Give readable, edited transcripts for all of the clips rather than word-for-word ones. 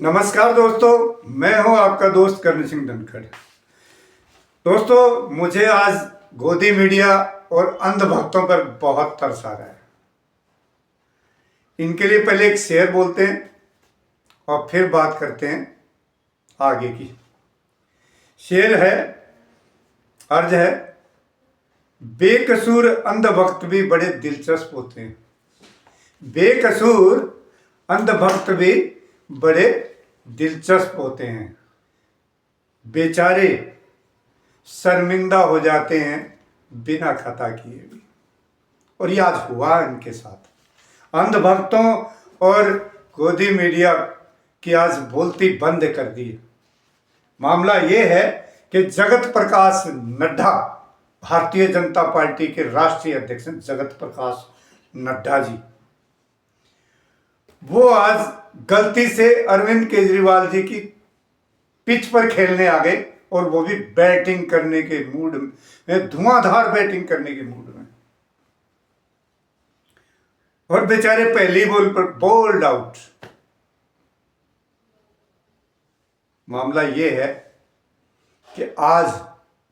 नमस्कार दोस्तों, मैं हूं आपका दोस्त कर्ण सिंह धनखड़। दोस्तों, मुझे आज गोदी मीडिया और अंधभक्तों पर बहुत तरस आ रहा है। इनके लिए पहले एक शेर बोलते हैं और फिर बात करते हैं आगे की। शेर है, अर्ज है, बेकसूर अंधभक्त भी बड़े दिलचस्प होते हैं। बेकसूर अंधभक्त भी बड़े दिलचस्प होते हैं। बेचारे शर्मिंदा हो जाते हैं बिना खता किए भी। और ये आज हुआ इनके साथ। अंधभक्तों और गोदी मीडिया की आज बोलती बंद कर दी। मामला ये है कि जगत प्रकाश नड्डा, भारतीय जनता पार्टी के राष्ट्रीय अध्यक्ष जगत प्रकाश नड्डा जी, वो आज गलती से अरविंद केजरीवाल जी की पिच पर खेलने आ गए, और वो भी बैटिंग करने के मूड में, धुआंधार बैटिंग करने के मूड में। और बेचारे पहली बॉल पर बोल्ड आउट। मामला ये है कि आज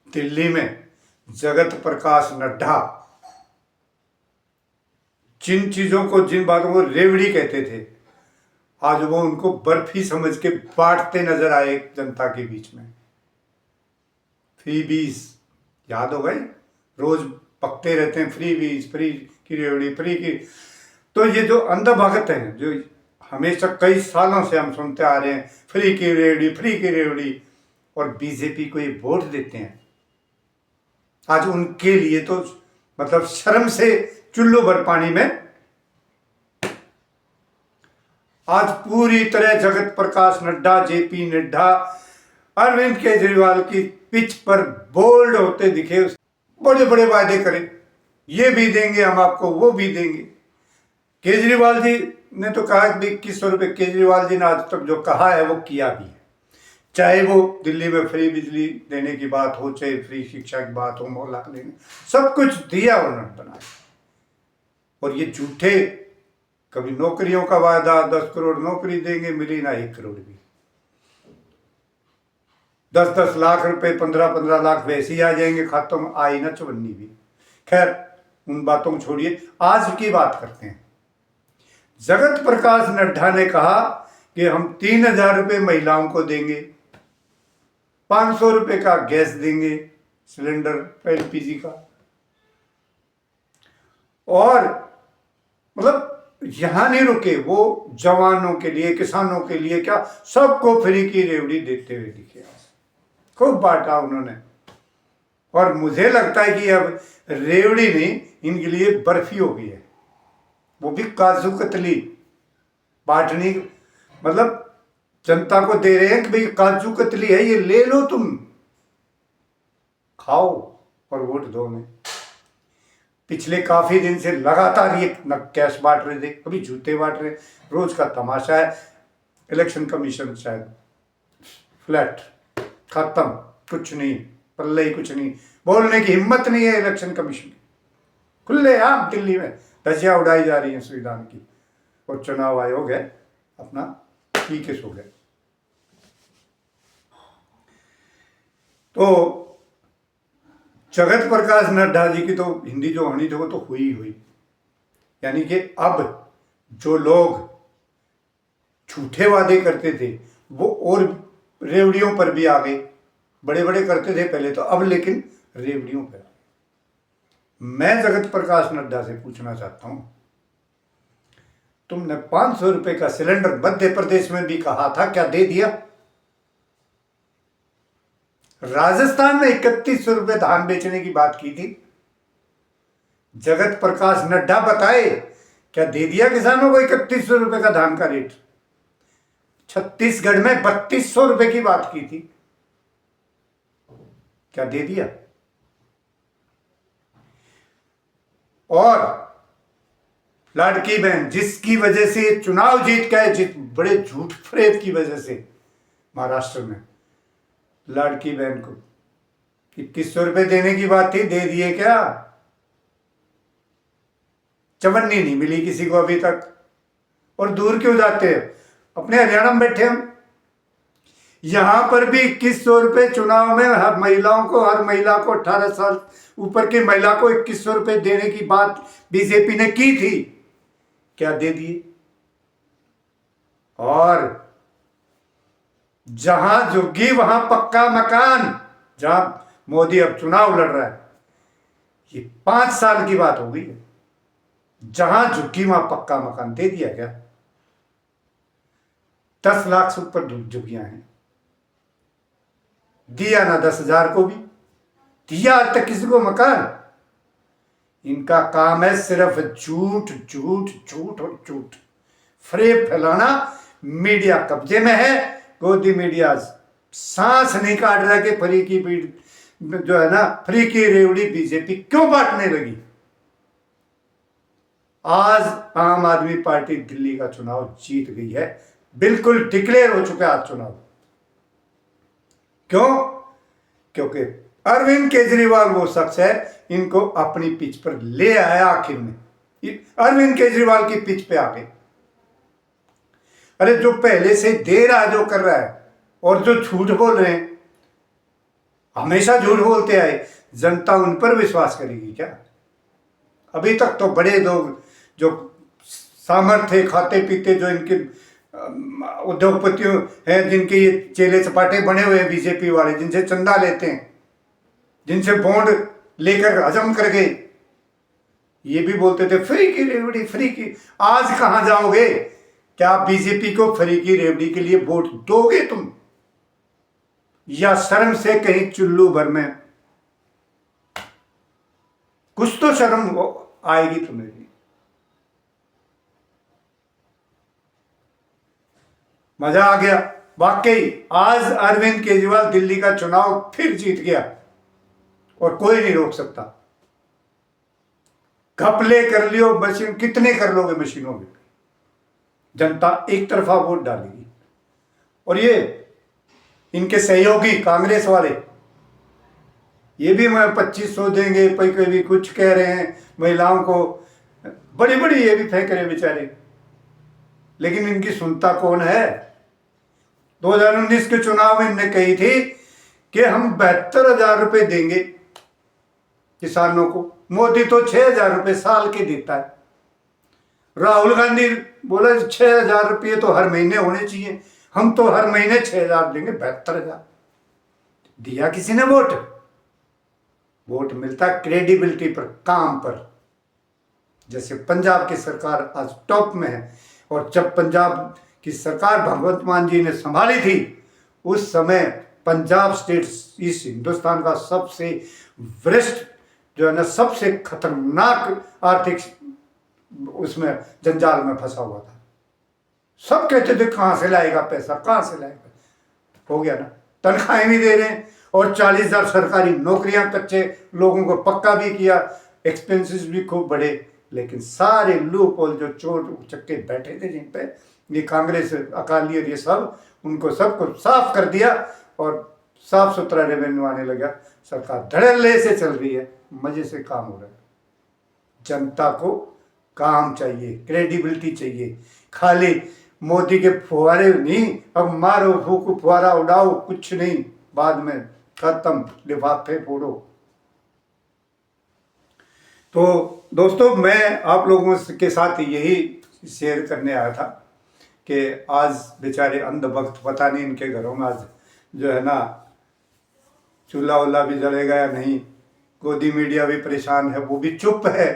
दिल्ली में जगत प्रकाश नड्डा जिन चीजों को, जिन बातों को रेवड़ी कहते थे, आज वो उनको बर्फी समझ के बांटते नजर आए जनता के बीच में। फ्रीबीज याद हो गए, रोज पकते रहते हैं फ्रीबीज, फ्री की रेवड़ी, फ्री की। तो ये जो अंधभक्त हैं, जो हमेशा कई सालों से हम सुनते आ रहे हैं, फ्री की रेवड़ी, फ्री की रेवड़ी, और बीजेपी को ये वोट देते हैं, आज उनके लिए तो मतलब शर्म से चुल्लू भर पानी में। आज पूरी तरह जगत प्रकाश नड्डा, जेपी नड्डा अरविंद केजरीवाल की पिच पर बोल्ड होते दिखे। बड़े बड़े वायदे करें, ये भी देंगे हम आपको, वो भी देंगे। केजरीवाल जी ने तो कहा कि 2100 रुपये, केजरीवाल जी ने आज तक जो कहा है वो किया भी है। चाहे वो दिल्ली में फ्री बिजली देने की बात हो, चाहे फ्री शिक्षा की बात हो, मोहल्ला क्लिनिक, सब कुछ दिया उन्होंने बनाया। और ये झूठे, कभी नौकरियों का वायदा, 10 करोड़ नौकरी देंगे, मिली ना 1 करोड़ भी। 10-10 लाख रुपए, 15-15 लाख वैसे ही आ जाएंगे खातों में, आई ना चवन्नी भी। खैर, उन बातों को छोड़िए, आज की बात करते हैं। जगत प्रकाश नड्डा ने कहा कि हम 3000 रुपये महिलाओं को देंगे, 500 रुपये का गैस देंगे, सिलेंडर एलपीजी का, और मतलब यहां नहीं रुके, वो जवानों के लिए, किसानों के लिए, क्या सबको फ्री की रेवड़ी देते हुए दिखे। खूब बांटा उन्होंने। और मुझे लगता है कि अब रेवड़ी नहीं, इनके लिए बर्फी हो गई है, वो भी काजू कतली बांटनी। मतलब जनता को दे रहे हैं कि भाई काजू कतली है, ये ले लो, तुम खाओ और वोट दो हमें। पिछले काफी दिन से लगातार ये न कैश बांट रहे थे, कभी जूते बांट रहे, रोज का तमाशा है। इलेक्शन कमीशन शायद फ्लैट, खत्म, कुछ नहीं, पल्ले ही कुछ नहीं, बोलने की हिम्मत नहीं है इलेक्शन कमीशन की। खुले आम दिल्ली में धज्जियां उड़ाई जा रही हैं संविधान की, और चुनाव आयोग है अपना पी के सो गए। तो जगत प्रकाश नड्डा जी की तो हिंदी जो होनी थी वो तो हुई हुई। यानी कि अब जो लोग झूठे वादे करते थे वो और रेवड़ियों पर भी आ गए। बड़े बड़े करते थे पहले तो, अब लेकिन रेवड़ियों पर। मैं जगत प्रकाश नड्डा से पूछना चाहता हूं, तुमने 500 रुपये का सिलेंडर मध्य प्रदेश में भी कहा था, क्या दे दिया? राजस्थान में 3100 रुपये धान बेचने की बात की थी, जगत प्रकाश नड्डा बताए क्या दे दिया किसानों को 3100 रुपये का धान का रेट? छत्तीसगढ़ में 3200 रुपये की बात की थी, क्या दे दिया? और लाड़की बहन, जिसकी वजह से चुनाव जीत गए, जिस बड़े झूठ फरेब की वजह से महाराष्ट्र में, लाड़की बहन को 2100 रुपये देने की बात थी, दे दिए क्या? चवन्नी नहीं मिली किसी को अभी तक। और दूर क्यों जाते हैं, अपने हरियाणा में बैठे हम, यहां पर भी 2100 रुपए चुनाव में हर महिला को 18 साल ऊपर की महिला को 2100 रुपए देने की बात बीजेपी ने की थी, क्या दे दिए? और जहां झुग्गी वहां पक्का मकान, जहां मोदी अब चुनाव लड़ रहा है, ये 5 साल की बात हो गई है, जहां झुग्गी वहां पक्का मकान दे दिया गया। 10 लाख से ऊपर झुग्गियां हैं, दिया ना 10,000 को भी दिया आज तक किसी को मकान। इनका काम है सिर्फ झूठ झूठ झूठ और झूठ, फ्रेब फैलाना। मीडिया कब्जे में है, गोदी मीडिया सांस नहीं काट रहा कि फ्री की जो है ना फ्री की रेवड़ी बीजेपी क्यों बांटने लगी। आज आम आदमी पार्टी दिल्ली का चुनाव जीत गई है, बिल्कुल डिक्लेयर हो चुका है आज चुनाव। क्यों? क्योंकि अरविंद केजरीवाल वो शख्स है, इनको अपनी पिच पर ले आया। आखिर में अरविंद केजरीवाल की पिच पे आ गए। अरे जो पहले से दे रहा है, जो कर रहा है, और जो झूठ बोल रहे हैं, हमेशा झूठ बोलते आए, जनता उन पर विश्वास करेगी क्या? अभी तक तो बड़े लोग जो सामर्थ्य खाते पीते जो इनके उद्योगपतियों हैं, जिनके ये चेले चपाटे बने हुए हैं बीजेपी वाले, जिनसे चंदा लेते हैं, जिनसे बॉन्ड लेकर हजम कर गए, ये भी बोलते थे फ्री की रेवड़ी फ्री की। आज कहां जाओगे? क्या बीजेपी को फ्री की रेवड़ी के लिए वोट दोगे तुम, या शर्म से कहीं चुल्लू भर में कुछ तो शर्म आएगी तुम्हें भी। मजा आ गया वाकई। आज अरविंद केजरीवाल दिल्ली का चुनाव फिर जीत गया और कोई नहीं रोक सकता। घपले कर लियो, मशीन कितने कर लोगे मशीनों में, जनता एक तरफा वोट डालेगी। और ये इनके सहयोगी कांग्रेस वाले, ये भी मैं 2500 देंगे, कोई भी कुछ कह रहे हैं महिलाओं को, बड़ी बड़ी ये भी फेंक रहे बेचारे, लेकिन इनकी सुनता कौन है? 2019 के चुनाव में इनने कही थी कि हम 72,000 रुपए देंगे किसानों को, मोदी तो 6,000 रुपए साल के देता है। राहुल गांधी बोला 6,000 रुपये तो हर महीने होने चाहिए, हम तो हर महीने 6,000 देंगे। 72,000 दिया किसी ने वोट? वोट मिलता क्रेडिबिलिटी पर, काम पर। जैसे पंजाब की सरकार आज टॉप में है, और जब पंजाब की सरकार भगवंत मान जी ने संभाली थी, उस समय पंजाब स्टेट इस हिंदुस्तान का सबसे वरिष्ठ जो है ना, सबसे खतरनाक आर्थिक उसमें जंजाल में फंसा हुआ था। सब कहते थे कहां से लाएगा पैसा, कहां से लाएगा। हो गया ना, तनख्वाहें भी दे रहे हैं, और 40,000 सरकारी नौकरियां कच्चे लोगों को पक्का भी किया, एक्सपेंसेस भी खूब बढ़े। लेकिन सारे लूप होल जो चोर चक्के बैठे थे जिन पे, ये कांग्रेस अकाली और ये सब, उनको सबको साफ कर दिया और साफ सुथरा रेवेन्यू आने लगा। सरकार धड़ल्ले से चल रही है, मजे से काम हो रहा है। जनता को काम चाहिए, क्रेडिबिलिटी चाहिए, खाली मोदी के फुहारे नहीं, अब मारो फूको फुहारा उड़ाओ, कुछ नहीं, बाद में खत्म, लिफाफे फोड़ो। तो दोस्तों, मैं आप लोगों के साथ यही शेयर करने आया था कि आज बेचारे अंधभक्त, पता नहीं इनके घरों में आज जो है ना चूल्हा उल्हा भी जलेगा या नहीं। गोदी मीडिया भी परेशान है, वो भी चुप है,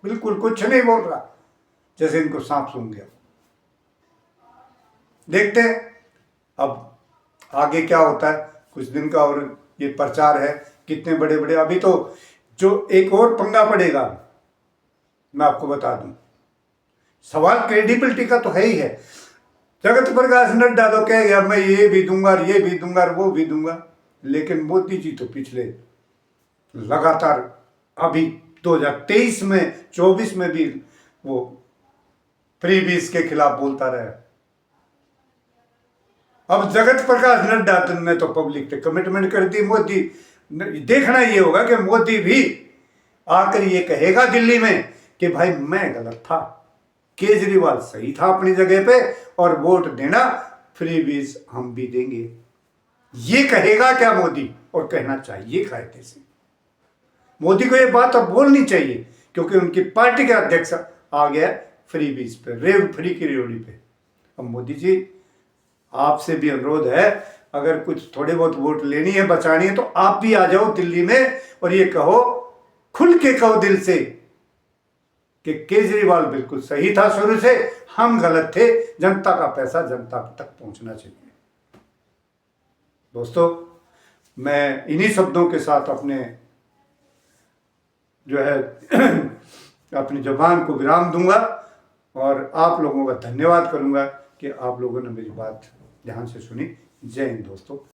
बिल्कुल कुछ नहीं बोल रहा, जैसे इनको सांप सूंघ गया। देखते हैं अब आगे क्या होता है। कुछ दिन का और ये प्रचार है, कितने बड़े बड़े, अभी तो जो एक और पंगा पड़ेगा मैं आपको बता दूं, सवाल क्रेडिबिलिटी का तो है ही है। जगत प्रकाश नड्डा तो कह गया मैं ये भी दूंगा, ये भी दूंगा, वो भी दूंगा, लेकिन मोदी जी तो पिछले लगातार अभी 2023 में 24 में भी वो फ्रीबीज के खिलाफ बोलता रहा। अब जगत प्रकाश नड्डा ने तो पब्लिक पे कमिटमेंट कर दी। मोदी देखना ये होगा कि मोदी भी आकर ये कहेगा दिल्ली में कि भाई मैं गलत था, केजरीवाल सही था अपनी जगह पे, और वोट देना, फ्रीबीज हम भी देंगे। ये कहेगा क्या मोदी, और कहना चाहिए कायदे से। मोदी को ये बात अब बोलनी चाहिए, क्योंकि उनकी पार्टी के अध्यक्ष आ गया फ्री बीज पे, रेव फ्री की रेवड़ी पे। अब मोदी जी आपसे भी अनुरोध है, अगर कुछ थोड़े बहुत वोट लेनी है, बचानी है, तो आप भी आ जाओ दिल्ली में और ये कहो, खुल के कहो दिल से कि केजरीवाल बिल्कुल सही था शुरू से, हम गलत थे, जनता का पैसा जनता तक पहुंचना चाहिए। दोस्तों, मैं इन्हीं शब्दों के साथ अपने जो है अपनी जुबान को विराम दूंगा और आप लोगों का धन्यवाद करूंगा कि आप लोगों ने मेरी बात ध्यान से सुनी। जय हिंद दोस्तों।